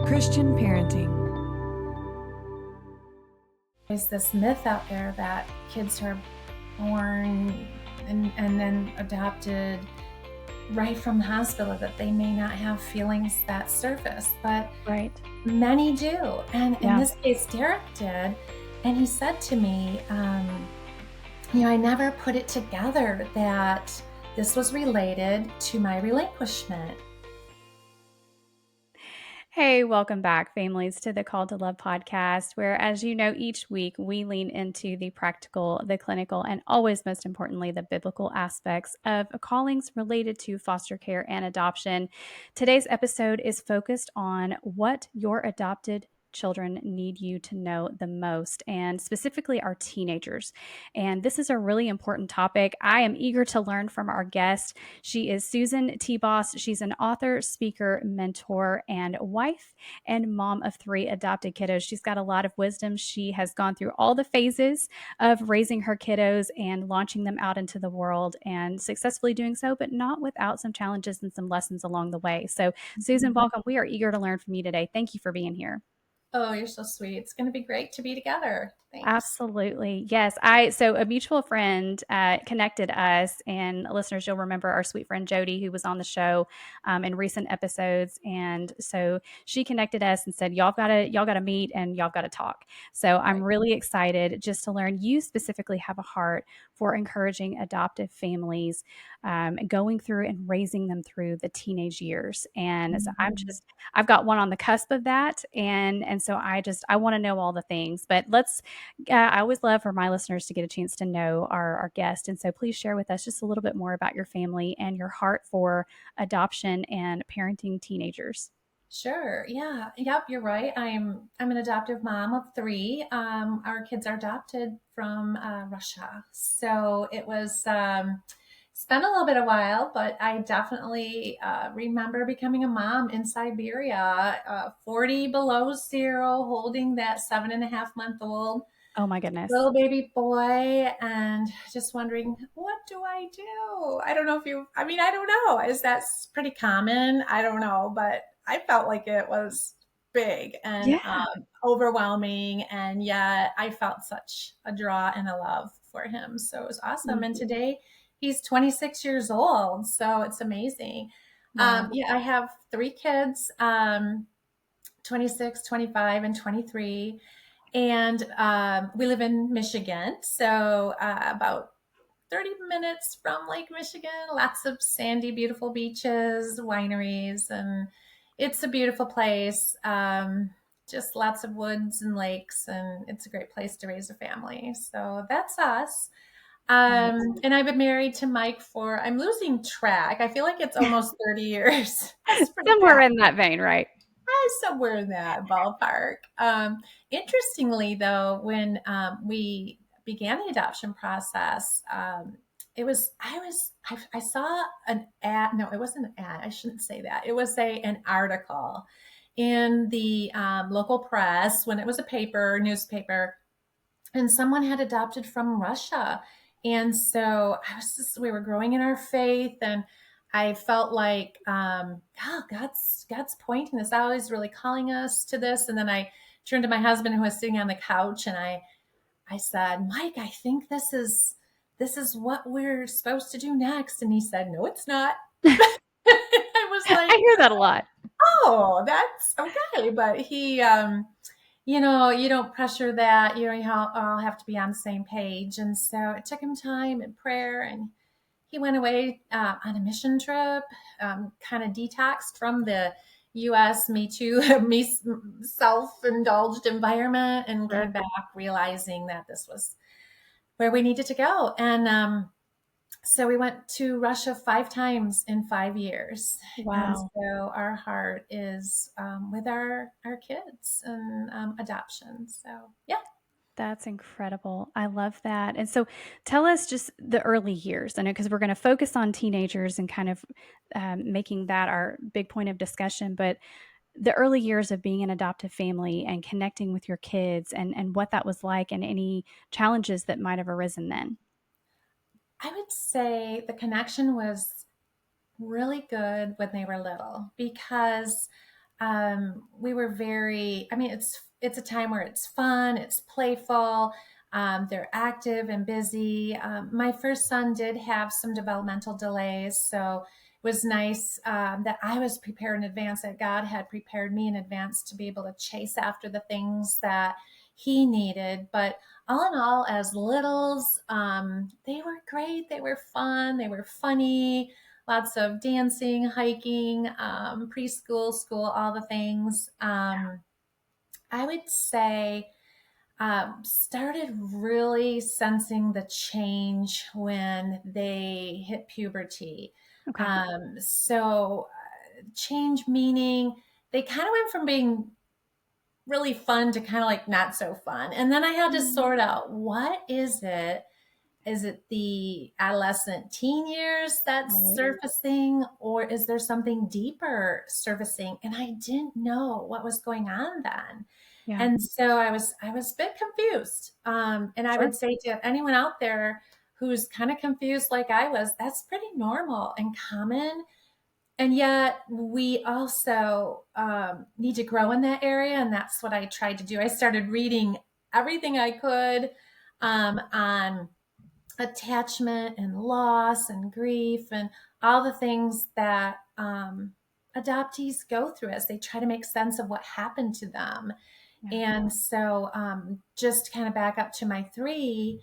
Christian parenting. There's this myth out there that kids are born and then adopted right from the hospital, that they may not have feelings that surface, but Right. many do. And Yeah. in this case, Derek did. And he said to me, I never put it together that this was related to my relinquishment. Hey, welcome back, families, to the Call to Love podcast, where, as you know, each week we lean into the practical, the clinical, and always, most importantly, the biblical aspects of callings related to foster care and adoption. Today's episode is focused on what your adopted children need you to know the most, and specifically our teenagers. And this is a really important topic. I am eager to learn from our guest. She is Susan TeBos. She's an author, speaker, mentor, and wife and mom of 3 adopted kiddos. She's got a lot of wisdom. She has gone through all the phases of raising her kiddos and launching them out into the world and successfully doing so, but not without some challenges and some lessons along the way. So, Susan, welcome. We are eager to learn from you today. Thank you for being here. Oh, you're so sweet. It's going to be great to be together. Thanks. Absolutely. Yes. So a mutual friend connected us, and listeners, you'll remember our sweet friend Jody, who was on the show in recent episodes. And so she connected us and said, y'all gotta meet and y'all gotta talk. So I'm really excited just to learn you specifically have a heart for encouraging adoptive families going through and raising them through the teenage years. And so I've got one on the cusp of that. And so I want to know all the things, but I always love for my listeners to get a chance to know our guest. And so please share with us just a little bit more about your family and your heart for adoption and parenting teenagers. Sure. Yeah. Yep. You're right. I'm an adoptive mom of 3. Our kids are adopted from Russia, so it was it's been a little bit a while, but I definitely remember becoming a mom in Siberia, 40 below zero, holding that 7.5-month-old. Oh my goodness. Little baby boy, and just wondering, what do I do? I don't know I don't know. Is that pretty common? I don't know, but I felt like it was big and overwhelming. And yet I felt such a draw and a love for him. So it was awesome. And today he's 26 years old. So it's amazing. Wow. I have 3 kids, 26, 25, and 23. And we live in Michigan, so about 30 minutes from Lake Michigan, lots of sandy, beautiful beaches, wineries, and it's a beautiful place. Just lots of woods and lakes, and it's a great place to raise a family. So that's us. And I've been married to Mike I'm losing track. I feel like it's almost 30 years. Somewhere in that vein, right? Somewhere in that ballpark. Interestingly, though, when we began the adoption process, I saw an ad. No, it wasn't an ad. I shouldn't say that. It was an article in the local press when it was a newspaper, and someone had adopted from Russia. And so we were growing in our faith, and I felt like, God's pointing this out. He's really calling us to this. And then I turned to my husband, who was sitting on the couch, and I said, Mike, I think this is what we're supposed to do next. And he said, no, it's not. I was like, I hear that a lot. Oh, that's okay. But he, you don't pressure that. You all have to be on the same page. And so it took him time and prayer, and he went away on a mission trip, kind of detoxed from the U.S. Me Too, self-indulged environment, and came back realizing that this was where we needed to go. And so we went to Russia 5 times in 5 years. Wow. And so our heart is with our kids and adoption. So, yeah. That's incredible. I love that. And so tell us just the early years. I know, because we're going to focus on teenagers and kind of making that our big point of discussion, but the early years of being an adoptive family and connecting with your kids and what that was like and any challenges that might have arisen then. I would say the connection was really good when they were little, because we were very, I mean, it's a time where it's fun, it's playful, they're active and busy. My first son did have some developmental delays, so it was nice that I was prepared in advance, that God had prepared me in advance to be able to chase after the things that he needed. But all in all, as littles, they were great. They were fun. They were funny. Lots of dancing, hiking, preschool, school, all the things. I would say started really sensing the change when they hit puberty. Okay. Change meaning they kind of went from being really fun to kind of like not so fun. And then I had to Mm, sort out, what is it? Is it the adolescent teen years that's right. surfacing, or is there something deeper surfacing? And I didn't know what was going on then. Yeah. And so I was a bit confused. And I Sure. would say to anyone out there who's kind of confused like I was, that's pretty normal and common. And yet we also need to grow in that area. And that's what I tried to do. I started reading everything I could on attachment and loss and grief and all the things that adoptees go through as they try to make sense of what happened to them. Yeah. And so, just to kind of back up to my three,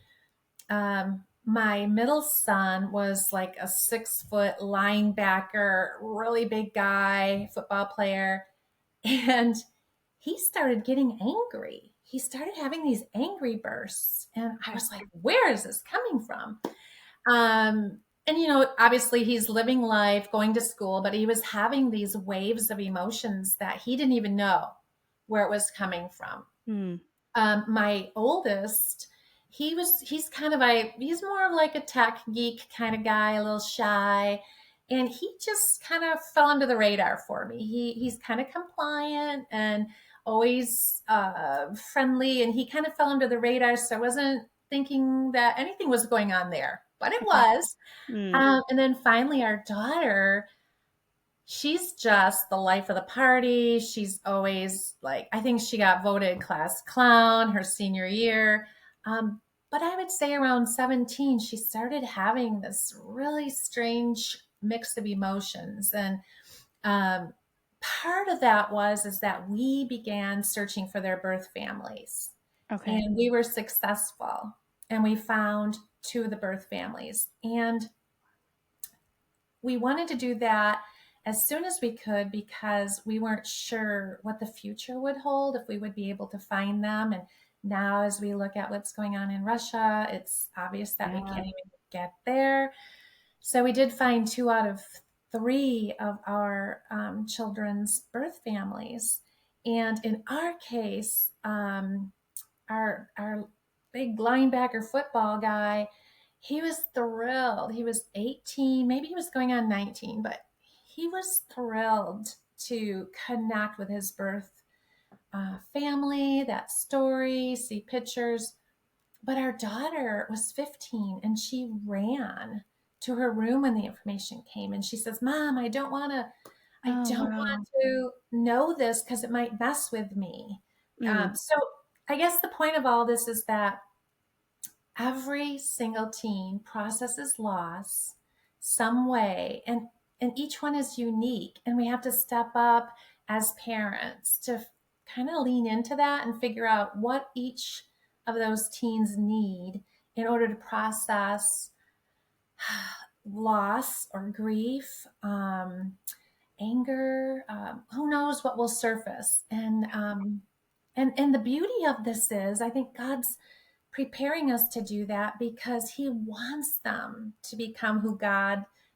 my middle son was like a 6 foot linebacker, really big guy, football player. And he started getting angry. He started having these angry bursts. And I Okay. was like, where is this coming from? And obviously he's living life, going to school, but he was having these waves of emotions that he didn't even know where it was coming from. Mm, My oldest, he's more of like a tech geek kind of guy, a little shy, and he just kind of fell under the radar for me. He's kind of compliant and always friendly, and he kind of fell under the radar, so I wasn't thinking that anything was going on there, but it okay. was. Mm, And then finally, our daughter, she's just the life of the party. She's always like, I think she got voted class clown her senior year. But I would say around 17, she started having this really strange mix of emotions. And um, part of that is that we began searching for their birth families, okay. and we were successful. And we found two of the birth families. And we wanted to do that as soon as we could because we weren't sure what the future would hold, if we would be able to find them. And now, as we look at what's going on in Russia, it's obvious that we Yeah. can't even get there. So we did find two out of three of our children's birth families. And in our case, our big linebacker football guy, he was thrilled. He was 18, maybe he was going on 19, but he was thrilled to connect with his birth family, that story, see pictures. But our daughter was 15 and she ran to her room when the information came and she says, "Mom, I Oh, don't wow. want to know this because it might mess with me." Mm, So I guess the point of all this is that every single teen processes loss some way, and each one is unique, and we have to step up as parents to kind of lean into that and figure out what each of those teens need in order to process loss or grief, anger, who knows what will surface. And the beauty of this is, I think God's preparing us to do that because He wants them to become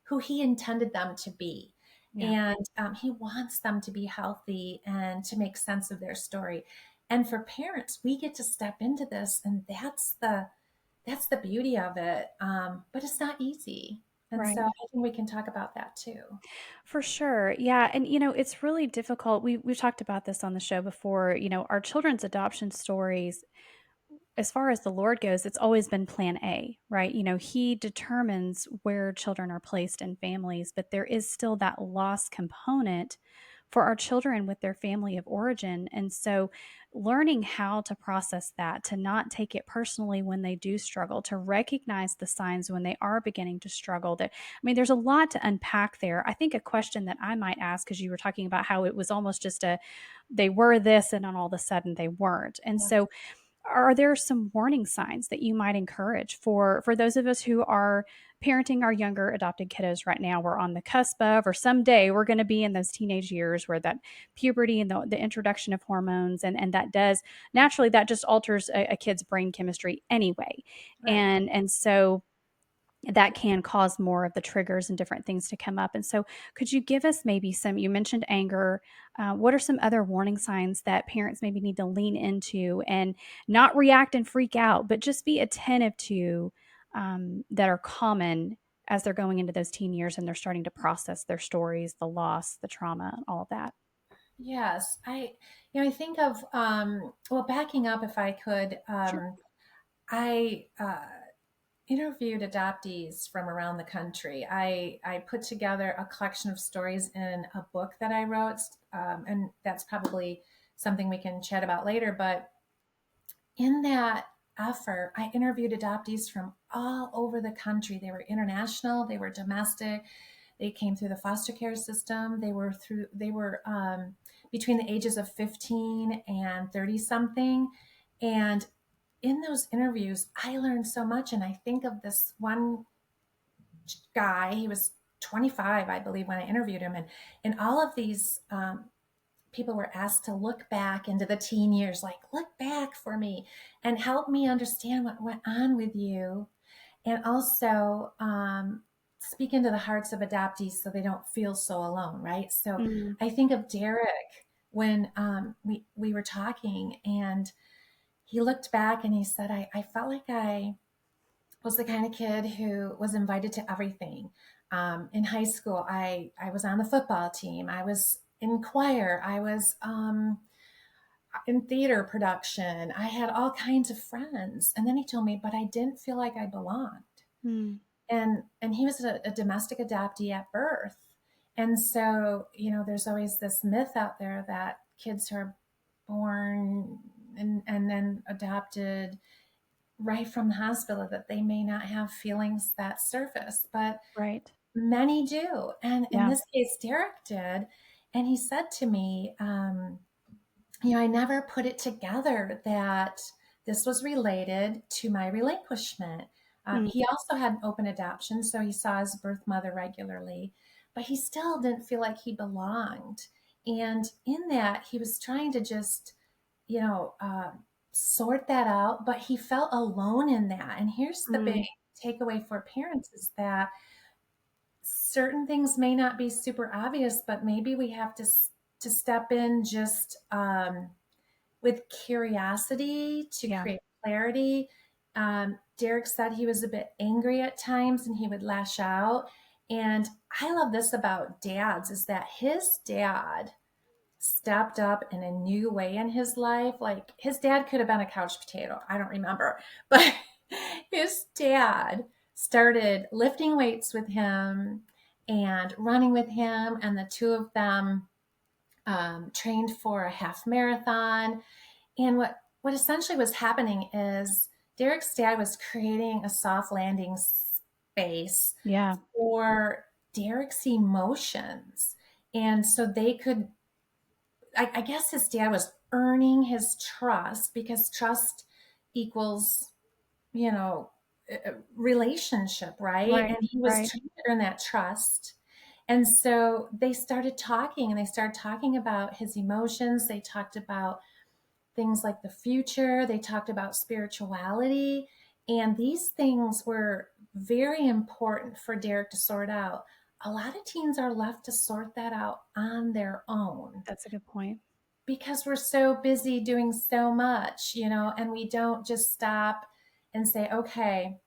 who He intended them to be. yeah. And He wants them to be healthy and to make sense of their story. And for parents, we get to step into this, and that's the beauty of it. But it's not easy. And so Right. I think we can talk about that too. For sure. Yeah. And, it's really difficult. We've talked about this on the show before. Our children's adoption stories, as far as the Lord goes, it's always been plan A, right? He determines where children are placed in families, but there is still that loss component for our children with their family of origin. And so, learning how to process that, to not take it personally when they do struggle, to recognize the signs when they are beginning to struggle. That, I mean, there's a lot to unpack there. I think a question that I might ask, because you were talking about how it was almost just a, they were this and then all of a sudden they weren't. And Yeah. so, are there some warning signs that you might encourage for those of us who are parenting our younger adopted kiddos right now? We're on the cusp of, or someday we're going to be in those teenage years where that puberty and the introduction of hormones, and that does naturally, that just alters a kid's brain chemistry anyway. Right. And so that can cause more of the triggers and different things to come up. And so, could you give us maybe some? You mentioned anger. What are some other warning signs that parents maybe need to lean into and not react and freak out, but just be attentive to, that are common as they're going into those teen years and they're starting to process their stories, the loss, the trauma, all of that? Yes. I think of, well, backing up if I could, Sure. I interviewed adoptees from around the country. I put together a collection of stories in a book that I wrote, and that's probably something we can chat about later. But in that effort, I interviewed adoptees from all over the country. They were international, they were domestic, they came through the foster care system. They were between the ages of 15 and 30 something. And in those interviews, I learned so much. And I think of this one guy, he was 25, I believe, when I interviewed him. And all of these people were asked to look back into the teen years, like, look back for me and help me understand what went on with you. And also speak into the hearts of adoptees so they don't feel so alone, right? So Mm, I think of Derek when we were talking, and he looked back and he said, I felt like I was the kind of kid who was invited to everything. In high school, I was on the football team. I was in choir. I was in theater production. I had all kinds of friends. And then he told me, but I didn't feel like I belonged. mm, And he was a domestic adoptee at birth. And so, there's always this myth out there that kids who are born and then adopted right from the hospital, that they may not have feelings that surface, but right. many do. And in Yeah. this case, Derek did. And he said to me, I never put it together that this was related to my relinquishment. Mm, He also had an open adoption, so he saw his birth mother regularly, but he still didn't feel like he belonged. And in that, he was trying to just, you know, uh, sort that out, but he felt alone in that. And here's the big mm, takeaway for parents is that certain things may not be super obvious, but maybe we have to step in just with curiosity to yeah. create clarity. Derek said he was a bit angry at times and he would lash out. And I love this about dads is that his dad stepped up in a new way in his life. Like his dad could have been a couch potato. I don't remember. But his dad started lifting weights with him and running with him. And the two of them trained for a half marathon. And what essentially was happening is Derek's dad was creating a soft landing space Yeah. for Derek's emotions. And so they could, I guess his dad was earning his trust because trust equals, you know, relationship, right? Right. And he was Right. trying to earn that trust. And so they started talking and they started talking about his emotions. They talked about things like the future, they talked about spirituality. And these things were very important for Derek to sort out. A lot of teens are left to sort that out on their own That's a good point. because we're so busy doing so much, and we don't just stop and say, okay,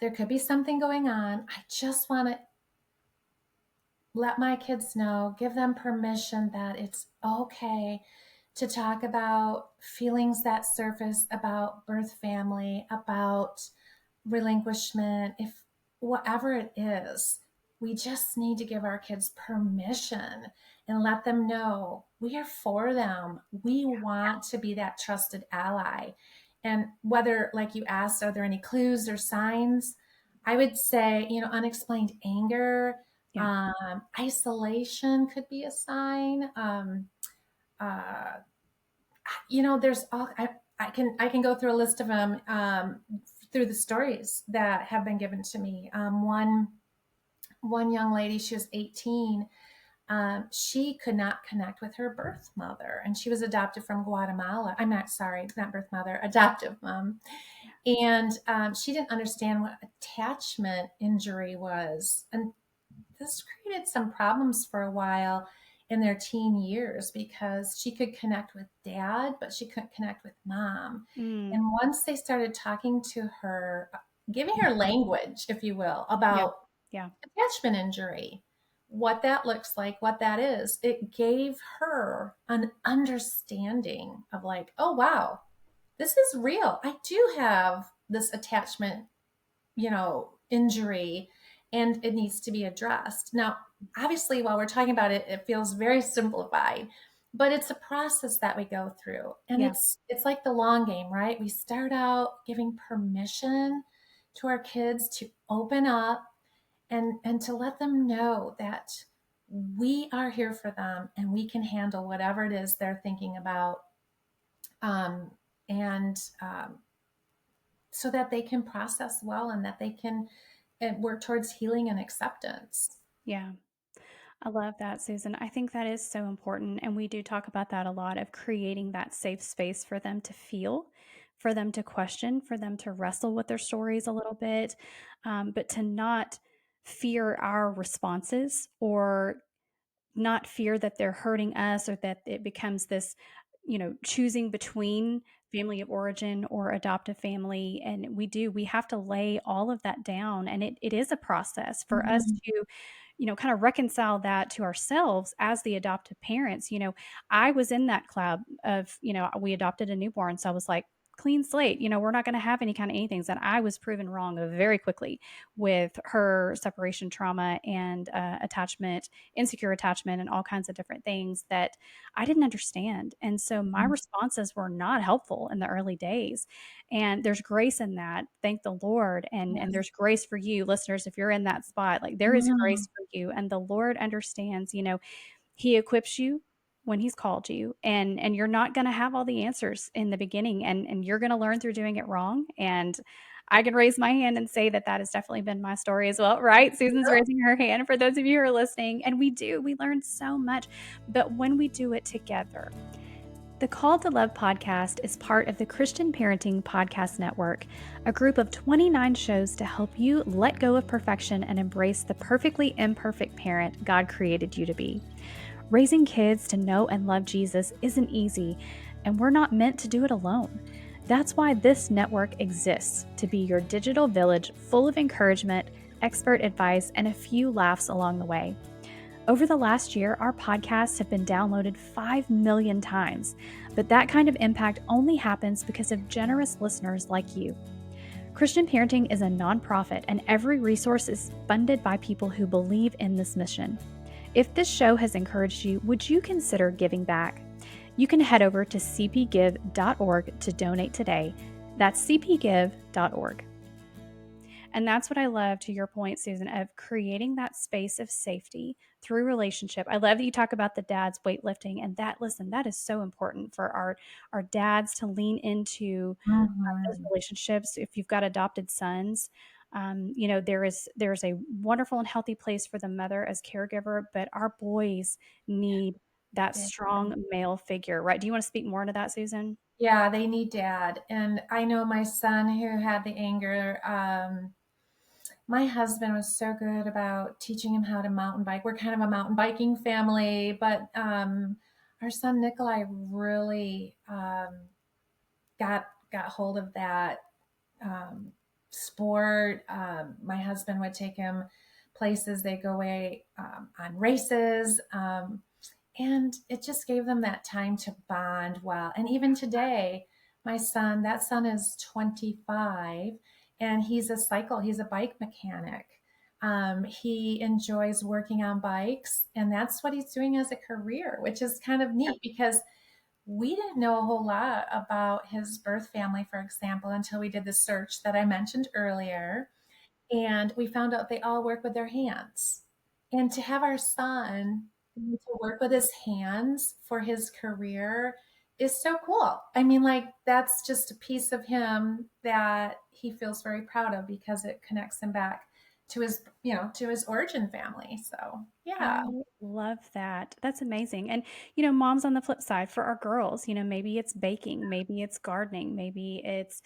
there could be something going on. I just want to let my kids know, give them permission that it's okay to talk about feelings that surface about birth family, about relinquishment, if whatever it is, we just need to give our kids permission. and let them know we are for them. We want to be that trusted ally. And whether, like you asked, are there any clues or signs? I would say, unexplained anger, Yeah. isolation could be a sign. Uh, there's all I can go through a list of them through the stories that have been given to me. One young lady, she was 18. She could not connect with her birth mother, and she was adopted from Guatemala. I'm not sorry, not birth mother, adoptive mom. And she didn't understand what attachment injury was. And this created some problems for a while in their teen years because she could connect with dad, but she couldn't connect with mom. Mm. And once they started talking to her, giving her language, if you will, Yeah. about Yeah. attachment injury, what that looks like, what that is, it gave her an understanding of like, oh, wow, this is real. I do have this attachment, injury, and it needs to be addressed. Now, obviously, while we're talking about it, it feels very simplified, but it's a process that we go through. And Yeah. it's like the long game, right? We start out giving permission to our kids to open up and to let them know that we are here for them and we can handle whatever it is they're thinking about, and so that they can process well and that they can work towards healing and acceptance. Yeah. I love that, Susan. I think that is so important. And we do talk about that a lot of creating that safe space for them to feel, for them to question, for them to wrestle with their stories a little bit, but to not fear our responses or not fear that they're hurting us or that it becomes this, choosing between family of origin or adoptive family. And we have to lay all of that down. And it is a process for us Mhm. to, kind of reconcile that to ourselves as the adoptive parents. I was in that club of, we adopted a newborn. So I was like, clean slate, we're not going to have any kind of anything. And I was proven wrong very quickly with her separation trauma and attachment, insecure attachment, and all kinds of different things that I didn't understand. And so my responses were not helpful in the early days. And there's grace in that. Thank the Lord. And Yes. there's grace for you, listeners, if you're in that spot. Like there is Mm. grace for you. And the Lord understands, he equips you when he's called you, and you're not going to have all the answers in the beginning, and you're going to learn through doing it wrong. And I can raise my hand and say that that has definitely been my story as well, right? Susan's raising her hand for those of you who are listening. And we learn so much, but when we do it together. The Call to Love podcast is part of the Christian Parenting Podcast Network, a group of 29 shows to help you let go of perfection and embrace the perfectly imperfect parent God created you to be. Raising kids to know and love Jesus isn't easy, and we're not meant to do it alone. That's why this network exists, to be your digital village full of encouragement, expert advice, and a few laughs along the way. Over the last year, our podcasts have been downloaded 5 million times, but that kind of impact only happens because of generous listeners like you. Christian Parenting is a nonprofit, and every resource is funded by people who believe in this mission. If this show has encouraged you, would you consider giving back? You can head over to cpgive.org to donate today. That's cpgive.org. And that's what I love, to your point, Susan, of creating that space of safety through relationship. I love that you talk about the dads weightlifting, and that is so important for our dads to lean into those Mhm. relationships. If you've got adopted sons, there's a wonderful and healthy place for the mother as caregiver, but our boys need that Yeah. strong male figure, right? Do you want to speak more into that, Susan? Yeah, they need dad. And I know my son who had the anger, my husband was so good about teaching him how to mountain bike. We're kind of a mountain biking family, but our son Nikolai really got hold of that um, sport. My husband would take him places. They go away on races. And it just gave them that time to bond well. And even today, that son is 25, and he's a bike mechanic. He enjoys working on bikes, and that's what he's doing as a career, which is kind of neat because we didn't know a whole lot about his birth family, for example, until we did the search that I mentioned earlier. And we found out they all work with their hands. And to have our son to work with his hands for his career is so cool. I mean, like, that's just a piece of him that he feels very proud of because it connects him back to his, to his origin family. So, I yeah. love that. That's amazing. And, moms on the flip side for our girls, maybe it's baking, maybe it's gardening, maybe it's,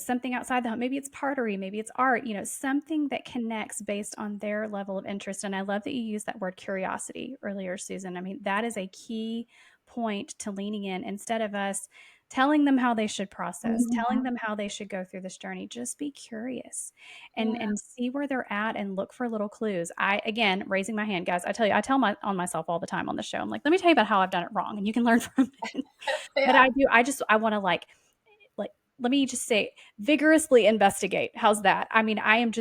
something outside the home, maybe it's pottery, maybe it's art, something that connects based on their level of interest. And I love that you used that word curiosity earlier, Susan. I mean, that is a key point to leaning in instead of us telling them how they should process, telling Mhm. them how they should go through this journey. Just be curious Yeah. and see where they're at and look for little clues. I again raising my hand, guys. I tell you, I tell my on myself all the time on the show. I'm like, let me tell you about how I've done it wrong, and you can learn from it. But Yeah. I do. I want to like let me just say vigorously investigate. How's that? I mean, I'm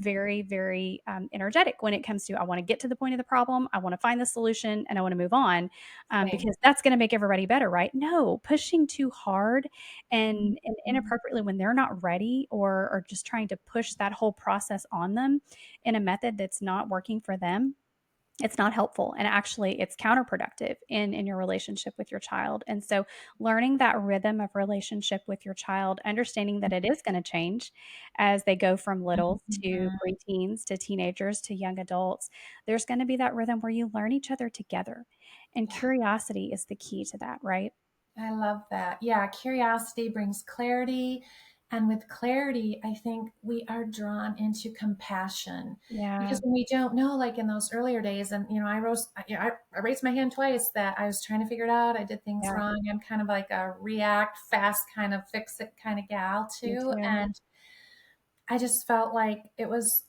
very, very energetic when it comes to I want to get to the point of the problem. I want to find the solution and I want to move on Same. because that's going to make everybody better, right? No, pushing too hard and Mhm. inappropriately when they're not ready or just trying to push that whole process on them in a method that's not working for them, it's not helpful, and actually it's counterproductive in your relationship with your child. And so learning that rhythm of relationship with your child, understanding that it is going to change as they go from littles to Mhm. preteens to teenagers to young adults, there's going to be that rhythm where you learn each other together, and Yeah. curiosity is the key to that, right? I love that. Yeah, curiosity brings clarity. And with clarity, I think we are drawn into compassion Yeah, because when we don't know, like in those earlier days, and I raised my hand twice that I was trying to figure it out. I did things yeah, wrong. I'm kind of like a react fast, kind of fix it kind of gal me too. too. And I just felt like it was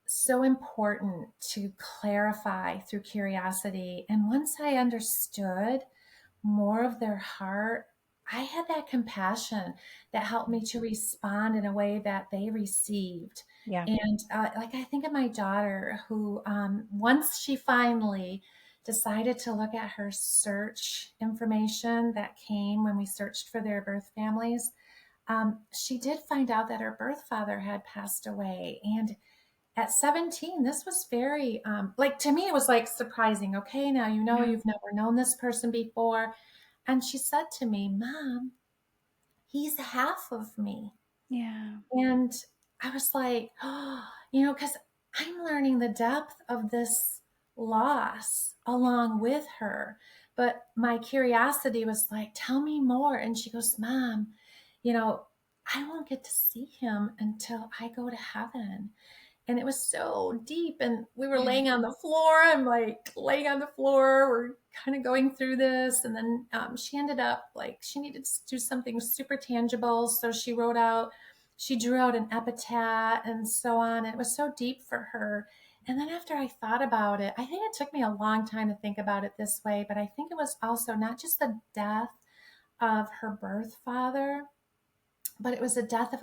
so important to clarify through curiosity. And once I understood more of their heart, I had that compassion that helped me to respond in a way that they received. Yeah, And like I think of my daughter, who once she finally decided to look at her search information that came when we searched for their birth families, she did find out that her birth father had passed away. And at 17, this was very, like, to me, it was like surprising. Okay, now yeah, you've never known this person before. And she said to me, Mom, he's half of me. yeah, And I was like, oh, because I'm learning the depth of this loss along with her. But my curiosity was like, tell me more. And she goes, Mom, you know, I won't get to see him until I go to heaven. And it was so deep, and we were yeah, laying on the floor. I'm like laying on the floor, we're kind of going through this. And then she ended up like she needed to do something super tangible, so she drew out an epitaph and so on. It was so deep for her. And then after I thought about it, I think it took me a long time to think about it this way, but I think it was also not just the death of her birth father, but it was the death of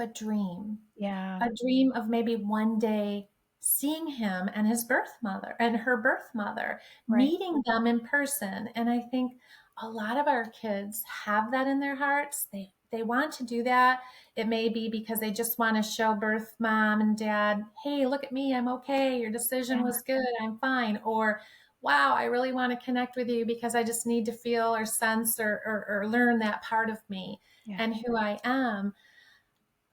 yeah, a dream of maybe one day seeing him and his birth mother and her birth mother, right, meeting them in person. And I think a lot of our kids have that in their hearts. They want to do that. It may be because they just want to show birth mom and dad, hey, look at me, I'm okay. Your decision yeah, was good, I'm fine. Or wow, I really want to connect with you because I just need to feel or sense or learn that part of me yeah, and who I am.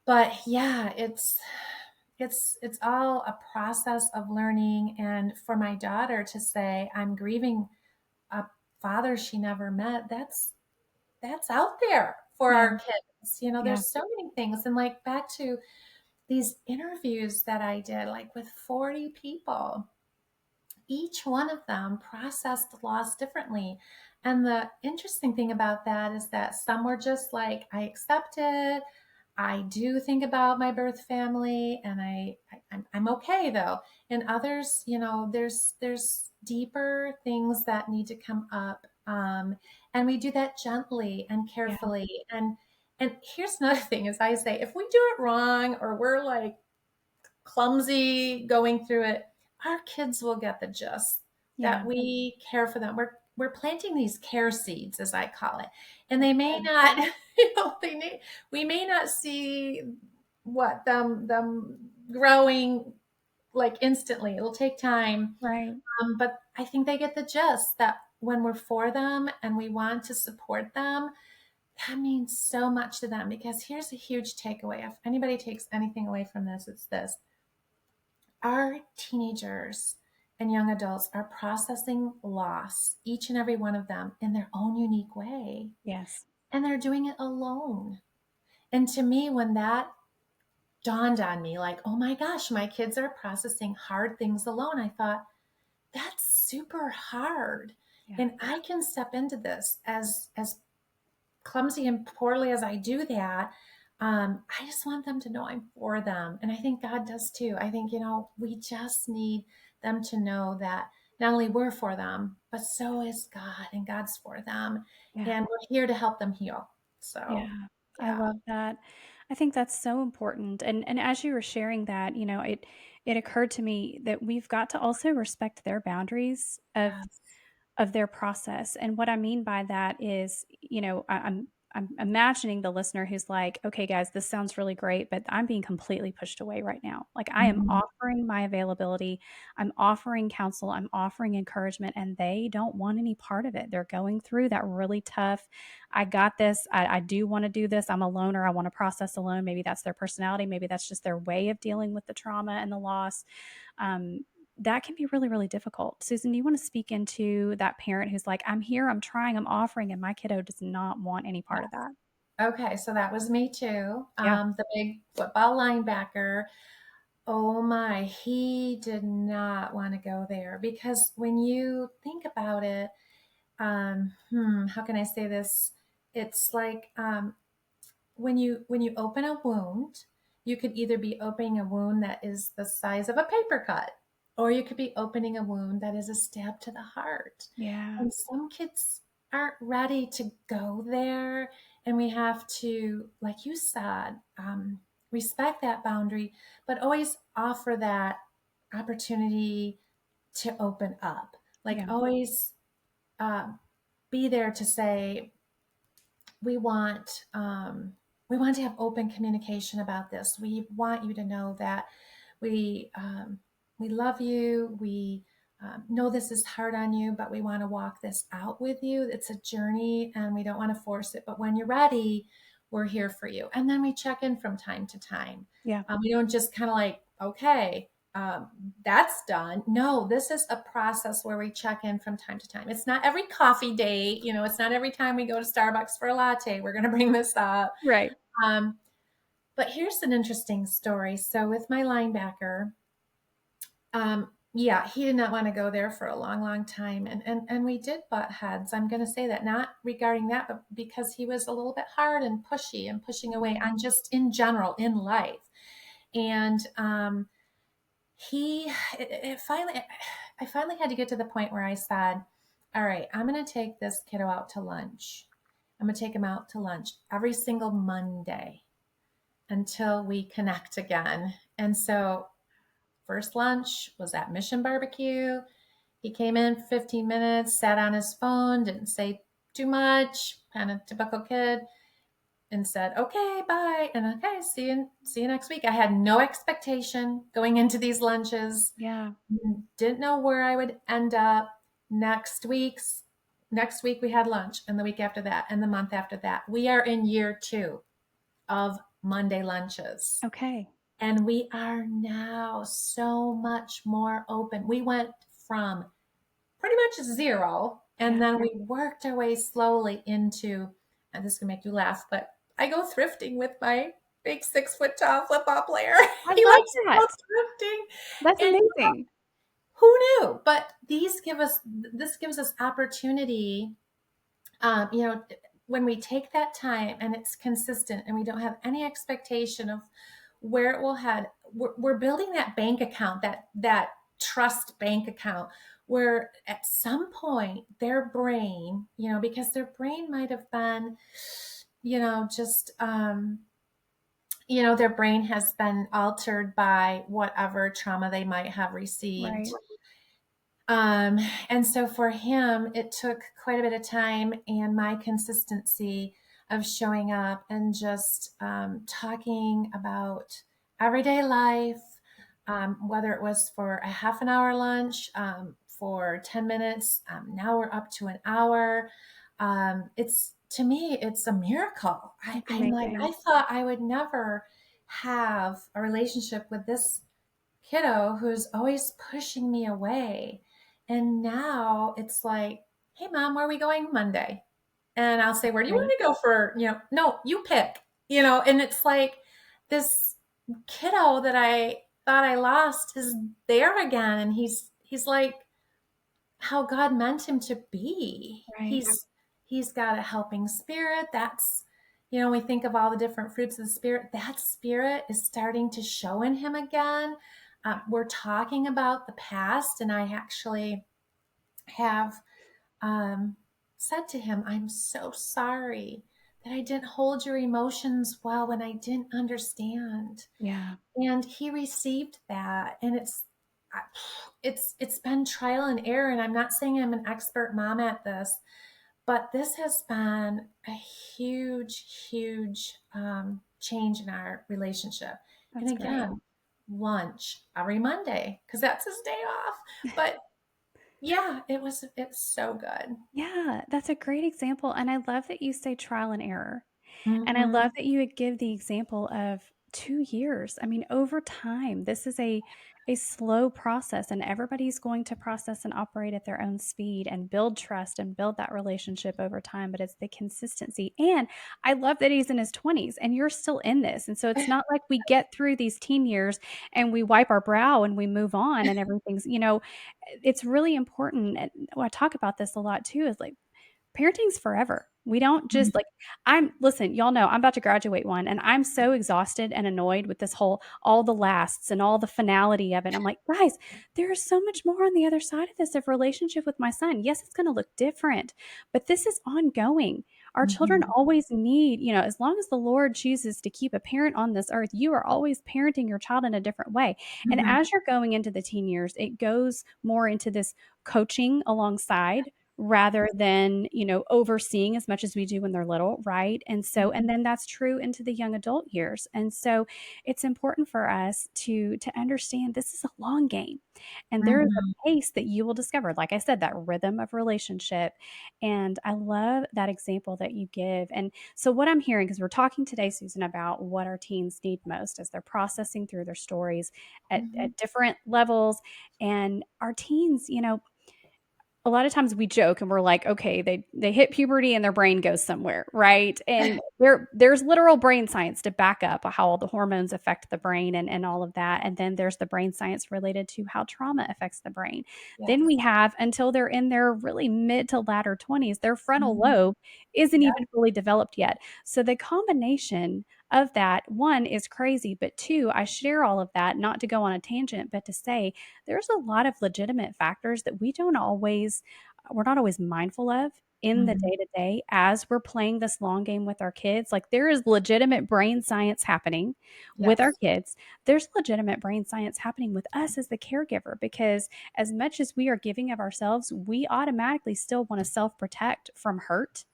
But yeah, it's all a process of learning. And for my daughter to say I'm grieving a father she never met, that's out there for yeah, our kids. yeah, There's so many things. And like back to these interviews that I did, like with 40 people, each one of them processed loss differently. And the interesting thing about that is that some were just like, I accept it. I do think about my birth family, and I'm okay though. And others, there's deeper things that need to come up, and we do that gently and yeah, carefully. And here's another thing: is I say, if we do it wrong or we're like clumsy going through it, our kids will get the gist that Yeah. we care for them. We're planting these care seeds, as I call it, and That's they may good. not, we may not see what them growing like instantly. It'll take time, Right. but I think they get the gist that when we're for them and we want to support them, that means so much to them. Because here's a huge takeaway. If anybody takes anything away from this, it's this: our teenagers and young adults are processing loss, each and every one of them, in their own unique way. Yes. And they're doing it alone. And to me, when that dawned on me, like, oh my gosh, my kids are processing hard things alone, I thought, that's super hard. Yeah. And I can step into this as clumsy and poorly as I do that. I just want them to know I'm for them. And I think God does too. I think, we just need them to know that not only we're for them, but so is God, and God's for them. Yeah. And we're here to help them heal. So, Yeah, I yeah. love that. I think that's so important. And as you were sharing that, it occurred to me that we've got to also respect their boundaries Yes. of their process. And what I mean by that is, I'm imagining the listener who's like, okay, guys, this sounds really great, but I'm being completely pushed away right now. Like I am Mhm. offering my availability, I'm offering counsel, I'm offering encouragement, and they don't want any part of it. They're going through that really tough. I got this. I do want to do this. I'm a loner. I want to process alone. Maybe that's their personality. Maybe that's just their way of dealing with the trauma and the loss. Um, that can be really, really difficult. Susan, do you want to speak into that parent who's like, I'm here, I'm trying, I'm offering, and my kiddo does not want any part of that? Okay, so that was me too. Yeah. The big football linebacker. Oh my, he did not want to go there because when you think about it, how can I say this? It's like when you open a wound, you could either be opening a wound that is the size of a paper cut, or you could be opening a wound that is a stab to the heart. Yeah. And some kids aren't ready to go there, and we have to, like you said, respect that boundary, but always offer that opportunity to open up. Like Yeah. always uh, be there to say, we want um, we want to have open communication about this. We want you to know that we um, we love you. We know this is hard on you, but we want to walk this out with you. It's a journey, and we don't want to force it. But when you're ready, we're here for you. And then we check in from time to time. Yeah. We don't just kind of like, okay, that's done. No, this is a process where we check in from time to time. It's not every coffee date, it's not every time we go to Starbucks for a latte. We're going to bring this up. Right. Um, but here's an interesting story. So with my linebacker, yeah, he did not want to go there for a long, long time. And we did butt heads. I'm going to say that, not regarding that, but because he was a little bit hard and pushy and pushing away Mhm. on just in general in life. And he it finally I finally had to get to the point where I said, all right, I'm going to take this kiddo out to lunch. I'm going to take him out to lunch every single Monday until we connect again. And so first lunch was at Mission Barbecue. He came in 15 minutes, sat on his phone, didn't say too much, kind of typical kid, and said, okay, bye. And okay, see you next week. I had no expectation going into these lunches. Yeah. Didn't know where I would end up. Next week we had lunch, and the week after that, and the month after that. We are in year 2 of Monday lunches. Okay. And we are now so much more open. We went from pretty much zero, Yeah. and then we worked our way slowly into, and this is gonna make you laugh, but I go thrifting with my big 6 foot tall football player. I He love likes to go that. thrifting. That's And amazing. who knew? But this gives us opportunity. When we take that time and it's consistent, and we don't have any expectation of where it will head, we're building that bank account, that trust bank account, where at some point their brain, because their brain might have been, just their brain has been altered by whatever trauma they might have received. Right. Um, and so for him, it took quite a bit of time and my consistency of showing up and just talking about everyday life, whether it was for a half an hour lunch, for 10 minutes, now we're up to an hour. It's to me, it's a miracle. That's I'm like, amazing. I thought I would never have a relationship with this kiddo who's always pushing me away. And now it's like, hey, mom, where are we going Monday? And I'll say, where do you want Right. to go for, no, you pick, and it's like this kiddo that I thought I lost is there again. And he's like how God meant him to be. Right. He's got a helping spirit. That's we think of all the different fruits of the spirit. That spirit is starting to show in him again. We're talking about the past, and I actually have said to him, "I'm so sorry that I didn't hold your emotions well when I didn't understand." Yeah. And he received that, and it's been trial and error. And I'm not saying I'm an expert mom at this, but this has been a huge change in our relationship. And That's great. again, lunch every Monday because that's his day off. But yeah, it's so good. Yeah, that's a great example. And I love that you say trial and error. And I love Mm-hmm. that you would give the example of 2 years. I mean, over time, this is a slow process, and everybody's going to process and operate at their own speed and build trust and build that relationship over time, but it's the consistency. And I love that he's in his 20s and you're still in this. And so it's not like we get through these teen years and we wipe our brow and we move on and everything's, it's really important. And I talk about this a lot too, is like parenting's forever. We don't just like listen, y'all know I'm about to graduate one and I'm so exhausted and annoyed with this whole all the lasts and all the finality of it. I'm like, guys, there is so much more on the other side of this of relationship with my son. Yes, it's going to look different, but this is ongoing. Our children Mm-hmm. always need, as long as the Lord chooses to keep a parent on this earth, you are always parenting your child in a different way. And Mm-hmm. as you're going into the teen years, it goes more into this coaching alongside rather than, overseeing as much as we do when they're little, right? And so and then that's true into the young adult years. And so it's important for us to understand this is a long game. And there is Mm-hmm. a pace that you will discover, like I said, that rhythm of relationship. And I love that example that you give. And so what I'm hearing, because we're talking today, Susan, about what our teens need most as they're processing through their stories Mm-hmm. at different levels. And our teens, a lot of times we joke and we're like, okay, they hit puberty and their brain goes somewhere, right? And there's literal brain science to back up how all the hormones affect the brain and all of that. And then there's the brain science related to how trauma affects the brain. Then Yes. we have until they're in their really mid to latter 20s, their frontal Mm-hmm. lobe isn't Yep. even fully developed yet. So the combination of that, one is crazy, but two, I share all of that not to go on a tangent, but to say there's a lot of legitimate factors that we're not always mindful of in the Mm-hmm. day to day as we're playing this long game with our kids. Like there is legitimate brain science happening with our Yes. kids. There's legitimate brain science happening with us as the caregiver because as much as we are giving of ourselves, we automatically still want to self protect from hurt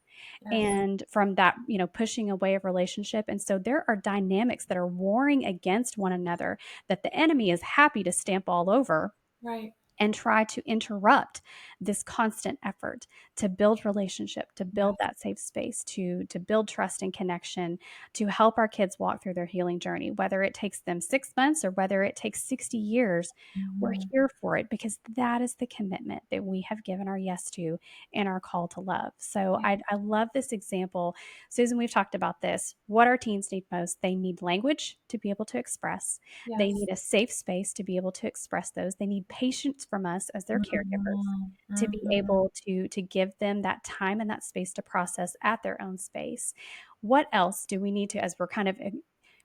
Yes. and from that, pushing away of relationship. And so there are dynamics that are warring against one another that the enemy is happy to stamp all over Right. and try to interrupt this constant effort to build relationship, to build Yes. that safe space, to build trust and connection, to help our kids walk through their healing journey, whether it takes them 6 months or whether it takes 60 years. We're Mm-hmm. here for it because that is the commitment that we have given our yes to in our call to love. So Yeah. I love this example. Susan, we've talked about this. What our teens need most, they need language to be able to express. They Yes. need a safe space to be able to express those. They need patience from us as their caregivers Mhm, to be mhm. able to give them that time and that space to process at their own space. What else do we need to, as we're kind of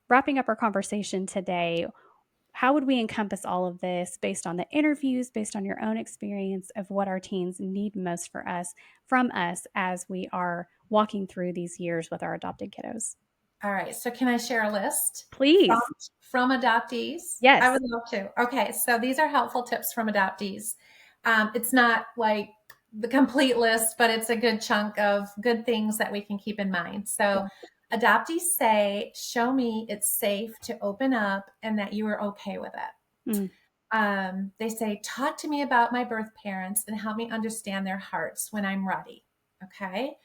wrapping up our conversation today, how would we encompass all of this based on the interviews, based on your own experience of what our teens need most from us as we are walking through these years with our adopted kiddos? All right. So can I share a list from Please. from adoptees? I Yes. would love to. Okay. So these are helpful tips from adoptees. It's not like the complete list, but it's a good chunk of good things that we can keep in mind. So Good. adoptees say, show me it's safe to open up and that you are okay with it. Mm, They say, talk to me about my birth parents and help me understand their hearts when I'm ready. Okay.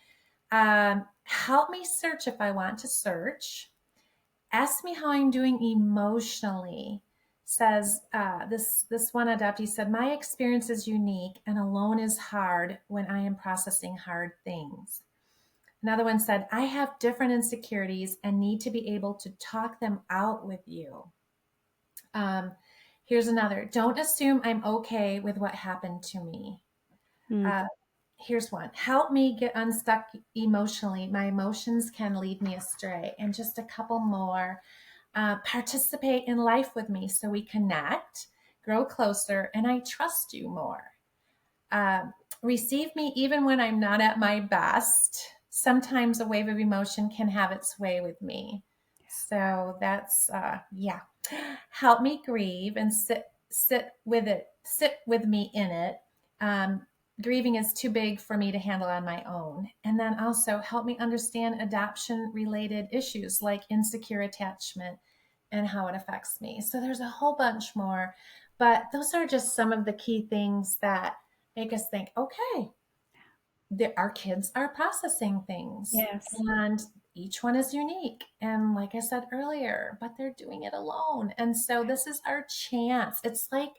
Help me search if I want to search. Ask me how I'm doing emotionally. Says this one adoptee said, my experience is unique and alone is hard when I am processing hard things. Another one said, I have different insecurities and need to be able to talk them out with you. Um, Here's another, don't assume I'm okay with what happened to me. mm, Uh, Here's one, help me get unstuck emotionally. My emotions can lead me astray. And just a couple more. Participate in life with me so we connect, grow closer, and I trust you more. Receive me even when I'm not at my best. Sometimes a wave of emotion can have its way with me. So that's yeah. Help me grieve and sit with it. Sit with me in it. Um, Grieving is too big for me to handle on my own. And then also help me understand adoption related issues like insecure attachment and how it affects me. So there's a whole bunch more, but those are just some of the key things that make us think, okay, our kids are processing things yes. and each one is unique. And like I said earlier, but they're doing it alone. And so this is our chance. It's like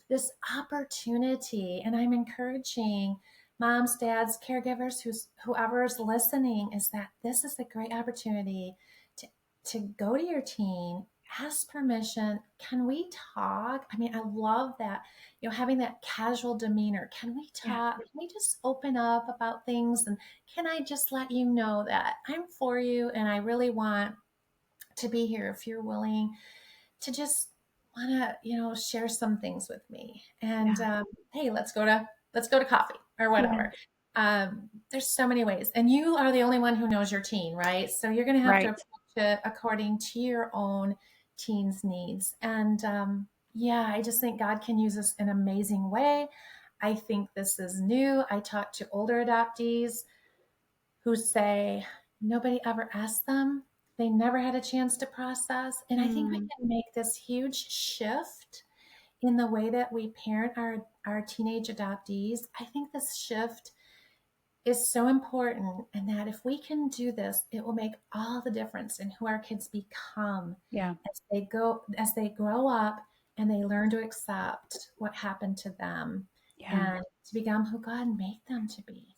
this opportunity. And I'm encouraging moms, dads, caregivers, whoever is listening, is that this is a great opportunity to, to go to your teen, ask permission. Can we talk? I mean, I love that, having that casual demeanor. Can we Yeah. talk? Can we just open up about things? And can I just let you know that I'm for you and I really want to be here if you're willing to just want to share some things with me and Yeah. hey, let's go to coffee or Yeah. whatever. There's so many ways, and you are the only one who knows your teen, right? So you're going to have to Right. approach it according to your own teen's needs. And yeah, I just think God can use us in an amazing way. I think this is new. I talk to older adoptees who say nobody ever asked them. They never had a chance to process. And I think we Mm, can make this huge shift in the way that we parent our teenage adoptees. I think this shift is so important, and that if we can do this, it will make all the difference in who our kids become yeah. as they grow up and they learn to accept what happened to them Yeah. and to become who God made them to be.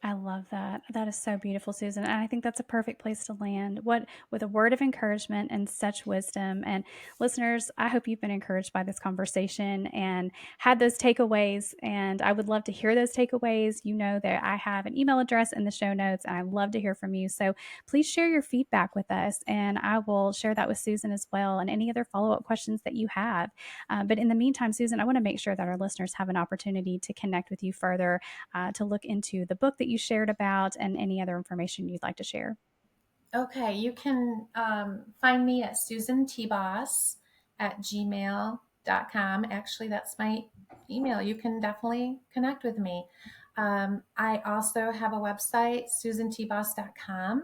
I love that. That is so beautiful, Susan. And I think that's a perfect place to land. What with a word of encouragement and such wisdom. And listeners, I hope you've been encouraged by this conversation and had those takeaways. And I would love to hear those takeaways. You know that I have an email address in the show notes, and I love to hear from you. So please share your feedback with us, and I will share that with Susan as well, and any other follow-up questions that you have. But in the meantime, Susan, I want to make sure that our listeners have an opportunity to connect with you further, to look into the book that you shared about and any other information you'd like to share. Okay, you can find me at Susan TeBos at gmail.com. Actually, that's my email. You can definitely connect with me. I also have a website, susantbos.com.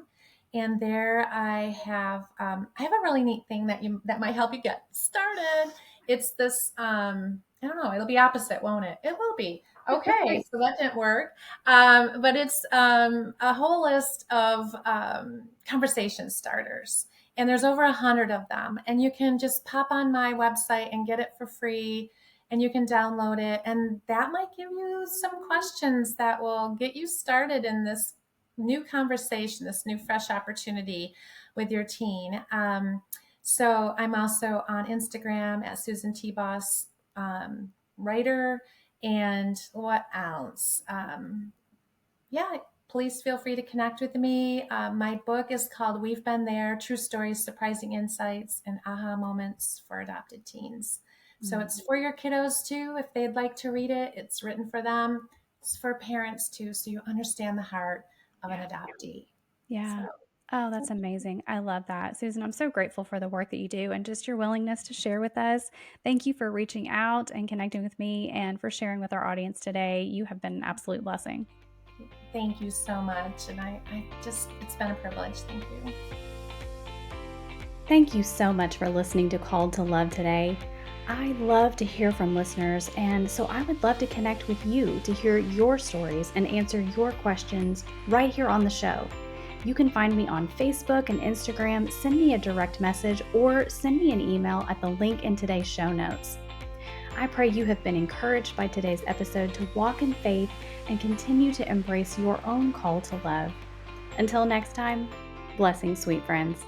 And there I have a really neat thing that might help you get started. It's this I don't know, it'll be opposite, won't it? It will be. Okay, Perfect. so that didn't work. But it's a whole list of conversation starters. And there's over 100 of them. And you can just pop on my website and get it for free. And you can download it. And that might give you some questions that will get you started in this new conversation, this new fresh opportunity with your teen. So I'm also on Instagram at Susan TeBos writer. And what else? Yeah, please feel free to connect with me. My book is called We've Been There, True Stories, Surprising Insights, and Aha Moments for Adopted Teens. So Mm, it's for your kiddos too, if they'd like to read it. It's written for them. It's for parents too, so you understand the heart of an yeah. adoptee. So Yeah. Oh, that's amazing. I love that. Susan, I'm so grateful for the work that you do and just your willingness to share with us. Thank you for reaching out and connecting with me and for sharing with our audience today. You have been an absolute blessing. Thank you so much. And I just, it's been a privilege. Thank you. Thank you so much for listening to Called to Love today. I love to hear from listeners, and so I would love to connect with you to hear your stories and answer your questions right here on the show. You can find me on Facebook and Instagram, send me a direct message, or send me an email at the link in today's show notes. I pray you have been encouraged by today's episode to walk in faith and continue to embrace your own call to love. Until next time, blessings, sweet friends.